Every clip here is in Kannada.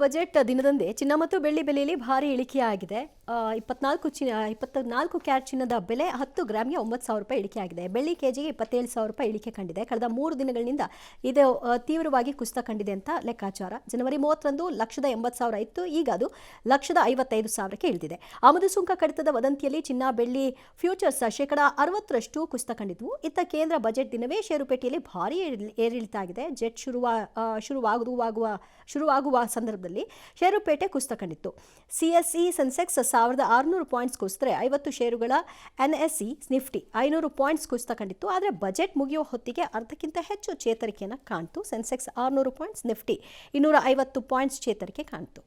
ಬಜೆಟ್ ದಿನದಂದೇ ಚಿನ್ನ ಮತ್ತು ಬೆಳ್ಳಿ ಬೆಲೆಯಲ್ಲಿ ಭಾರಿ ಇಳಿಕೆಯಾಗಿದೆ. 24 ಕ್ಯಾರೆಟ್ ಚಿನ್ನದ ಬೆಲೆ 10 ಗ್ರಾಮ್ಗೆ 9,000 ರೂಪಾಯಿ ಇಳಿಕೆಯಾಗಿದೆ. ಬೆಳ್ಳಿ ಕೆಜಿಗೆ 27,000 ರೂಪಾಯಿ ಇಳಿಕೆ ಕಂಡಿದೆ. ಕಳೆದ 3 ದಿನಗಳಿಂದ ಇದು ತೀವ್ರವಾಗಿ ಕುಸಿತ ಕಂಡಿದೆ ಅಂತ ಲೆಕ್ಕಾಚಾರ. ಜನವರಿ 30ರಂದು 1,80,000 ಇತ್ತು, ಈಗ ಅದು 1,55,000ಕ್ಕೆ ಇಳಿದಿದೆ. ಆಮದು ಸುಂಕ ಕಡಿತದ ವದಂತಿಯಲ್ಲಿ ಚಿನ್ನ ಬೆಳ್ಳಿ ಫ್ಯೂಚರ್ಸ್ 60% ಕುಸಿತ ಕಂಡಿದ್ವು. ಇತ್ತ ಕೇಂದ್ರ ಬಜೆಟ್ ದಿನವೇ ಷೇರುಪೇಟೆಯಲ್ಲಿ ಭಾರಿ ಏರಿಳಿತ ಆಗಿದೆ. ಜೆಟ್ ಶುರುವಾಗುವ ಸಂದರ್ಭದಲ್ಲಿ ಷೇರುಪೇಟೆ ಕುಸಿತ ಕಂಡಿತ್ತು. ಸಿಎಸ್ಇ ಸೆನ್ಸೆಕ್ಸ್ 1,600 ಪಾಯಿಂಟ್ಸ್ ಕುಸಿದ್ರೆ 50 ಷೇರುಗಳ ಎನ್ಎಸ್ಇ ನಿಫ್ಟಿ 500 ಪಾಯಿಂಟ್ಸ್ ಕುಸಿತ ಕಂಡಿತ್ತು. ಆದರೆ ಬಜೆಟ್ ಮುಗಿಯುವ ಹೊತ್ತಿಗೆ ಅರ್ಧಕ್ಕಿಂತ ಹೆಚ್ಚು ಚೇತರಿಕೆಯನ್ನು ಕಾಣ್ತು. ಸೆನ್ಸೆಕ್ಸ್ 600 ಪಾಯಿಂಟ್ಸ್, ನಿಫ್ಟಿ 250 ಪಾಯಿಂಟ್ಸ್ ಚೇತರಿಕೆ ಕಾಣ್ತು.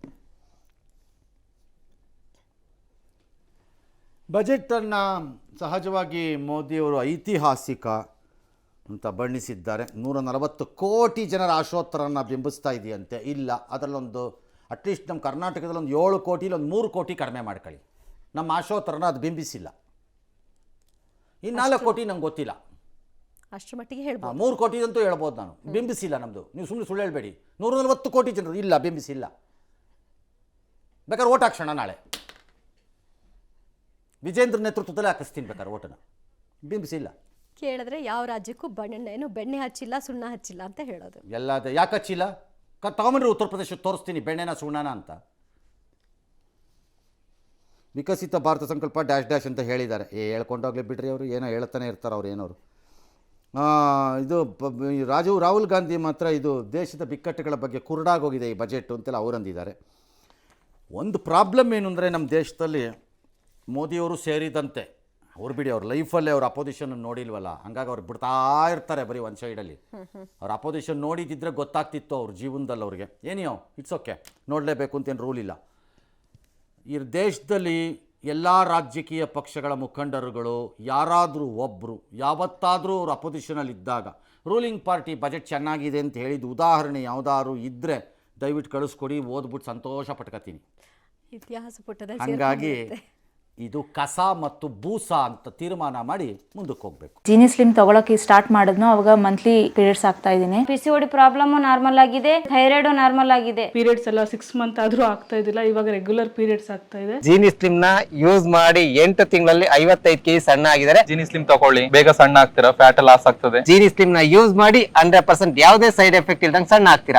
ಬಜೆಟನ್ನು ಸಹಜವಾಗಿ ಮೋದಿಯವರು ಐತಿಹಾಸಿಕ ಅಂತ ಬಣ್ಣಿಸಿದ್ದಾರೆ. 140 ಕೋಟಿ ಜನರ ಆಶೋತ್ತರನ್ನು ಬಿಂಬಿಸ್ತಾ ಇದೆಯಂತೆ. ಇಲ್ಲ, ಅದರಲ್ಲೊಂದು ಅಟ್ಲೀಸ್ಟ್ ನಮ್ಮ ಕರ್ನಾಟಕದಲ್ಲಿ ಒಂದು 7 ಕೋಟಿಲಿ ಒಂದು 3 ಕೋಟಿ ಕಡಿಮೆ ಮಾಡ್ಕೊಳ್ಳಿ. ನಮ್ಮ ಆಶೋತ್ತರನ ಅದು ಬಿಂಬಿಸಿಲ್ಲ. ಇನ್ನು 4 ಕೋಟಿ ನಂಗೆ ಗೊತ್ತಿಲ್ಲ, ಅಷ್ಟರ ಮಟ್ಟಿಗೆ ಹೇಳ್ಬೋದು. 3 ಕೋಟಿ ಅಂತೂ ಹೇಳ್ಬೋದು ನಾನು. ಬಿಂಬಿಸಿಲ್ಲ ನಮ್ಮದು. ನೀವು ಸುಮ್ಮನೆ ಸುಳ್ಳು ಹೇಳಬೇಡಿ. 140 ಕೋಟಿ ಜನರು ಇಲ್ಲ, ಬಿಂಬಿಸಿಲ್ಲ. ಬೇಕಾದ್ರೆ ಓಟ್ ಹಾಕ್ಸೋಣ ನಾಳೆ. ವಿಜೇಂದ್ರ ನೇತೃತ್ವದಲ್ಲಿ ಹಾಕಿಸ್ತೀನಿ ಬೇಕಾದ್ರೆ ಓಟನ್ನು. ಬಿಂಬಿಸಿಲ್ಲ. ಕೇಳಿದ್ರೆ ಯಾವ ರಾಜ್ಯಕ್ಕೂ ಬೆಣ್ಣೆ ಹಚ್ಚಿಲ್ಲ, ಸುಣ್ಣ ಹಚ್ಚಿಲ್ಲ ಅಂತ ಹೇಳೋದು. ಎಲ್ಲದ ಯಾಕೆ ಹಚ್ಚಿಲ್ಲ? ತಗೊಂಡ್ರೆ ಉತ್ತರ ಪ್ರದೇಶ ತೋರಿಸ್ತೀನಿ ಬೆಣ್ಣೆನ ಸುಣ್ಣನ ಅಂತ. ವಿಕಸಿತ ಭಾರತ ಸಂಕಲ್ಪ ಡ್ಯಾಶ್ ಅಂತ ಹೇಳಿದ್ದಾರೆ. ಹೇಳ್ಕೊಂಡೋಗ್ಲಿ ಬಿಡ್ರಿ, ಅವರು ಏನೋ ಹೇಳ್ತಾನೆ ಇರ್ತಾರೆ ಅವ್ರು ಏನೋರು. ಇದು ರಾಹುಲ್ ಗಾಂಧಿ ಮಾತ್ರ ಇದು ದೇಶದ ಬಿಕ್ಕಟ್ಟುಗಳ ಬಗ್ಗೆ ಕುರುಡಾಗೋಗಿದೆ ಈ ಬಜೆಟ್ ಅಂತೆಲ್ಲ ಅವರಂದಿದ್ದಾರೆ. ಒಂದು ಪ್ರಾಬ್ಲಮ್ ಏನು ಅಂದರೆ, ನಮ್ಮ ದೇಶದಲ್ಲಿ ಮೋದಿಯವರು ಸೇರಿದಂತೆ ಅವ್ರು ಬಿಡಿ, ಅವ್ರ ಲೈಫಲ್ಲೇ ಅವ್ರ ಅಪೋಸಿಷನ್ ನೋಡಿಲ್ವಲ್ಲ, ಹಂಗಾಗಿ ಅವ್ರು ಬಿಡ್ತಾ ಇರ್ತಾರೆ ಬರೀ ಒಂದು ಸೈಡಲ್ಲಿ. ಅವ್ರ ಅಪೋಸಿಷನ್ ನೋಡಿದಿದ್ರೆ ಗೊತ್ತಾಗ್ತಿತ್ತು ಅವ್ರ ಜೀವನದಲ್ಲಿ ಅವ್ರಿಗೆ. ಏನೋ ಇಟ್ಸ್ ಓಕೆ, ನೋಡಲೇಬೇಕು ಅಂತೇನು ರೂಲ್ ಇಲ್ಲ. ಈ ದೇಶದಲ್ಲಿ ಎಲ್ಲ ರಾಜಕೀಯ ಪಕ್ಷಗಳ ಮುಖಂಡರುಗಳು ಯಾರಾದರೂ ಒಬ್ಬರು ಯಾವತ್ತಾದರೂ ಅವ್ರ ಅಪೋಸಿಷನಲ್ಲಿ ಇದ್ದಾಗ ರೂಲಿಂಗ್ ಪಾರ್ಟಿ ಬಜೆಟ್ ಚೆನ್ನಾಗಿದೆ ಅಂತ ಹೇಳಿದ ಉದಾಹರಣೆ ಯಾವುದಾದ್ರು ಇದ್ದರೆ ದಯವಿಟ್ಟು ಕಳಿಸ್ಕೊಡಿ, ಓದ್ಬಿಟ್ಟು ಸಂತೋಷ ಪಟ್ಕೋತೀನಿ. ಇತಿಹಾಸ ಪುಟದಲ್ಲಿ ಹಾಗಾಗಿ ಇದು ಕಸ ಮತ್ತು ಬೂಸ ಅಂತ ತೀರ್ಮಾನ ಮಾಡಿ ಮುಂದಕ್ಕೆ ಹೋಗ್ಬೇಕು. ಜೀನಿ ಸ್ಲಿಮ್ ತಗೊಳಕ್ಕೆ ಸ್ಟಾರ್ಟ್ ಮಾಡಿದ್ನೋ ಅವಾಗ ಮಂತ್ಲಿ ಪೀರಿಯಡ್ಸ್ ಆಗ್ತಾ ಇದ್ದೀನಿ. PCOD ಪ್ರಾಬ್ಲಮ್ ನಾರ್ಮಲ್ ಆಗಿದೆ, ಥೈರಾಯ್ಡ್ ನಾರ್ಮಲ್ ಆಗಿದೆ. ಪೀರಿಯಡ್ಸ್ ಎಲ್ಲ 6 ಮಂತ್ ಆದ್ರೂ ಆಗ್ತಾ ಇದ್ದಿಲ್ಲ, ಇವಾಗ ರೆಗ್ಯುಲರ್ ಪೀರಿಯಡ್ಸ್ ಆಗ್ತಾ ಇದೆ. ಜೀನಿ ಸ್ಲಿಮ್ ನ ಯೂಸ್ ಮಾಡಿ 8 ತಿಂಗಳಲ್ಲಿ 55 kg ಸಣ್ಣ ಆಗಿದ್ದಾರೆ. ಜೀನಿ ಸ್ಲಿಮ್ ತಗೊಳ್ಳಿ, ಬೇಗ ಸಣ್ಣ ಆಗ್ತೀರಾ, ಫ್ಯಾಟ್ ಲಾಸ್ ಆಗ್ತದೆ. ಜೀನಿ ಸ್ಲಿಮ್ ನ ಯೂಸ್ ಮಾಡಿ 100% ಯಾವುದೇ ಸೈಡ್ ಎಫೆಕ್ಟ್ ಇಲ್ದಂಗೆ ಸಣ್ಣ ಆಗ್ತೀರಾ.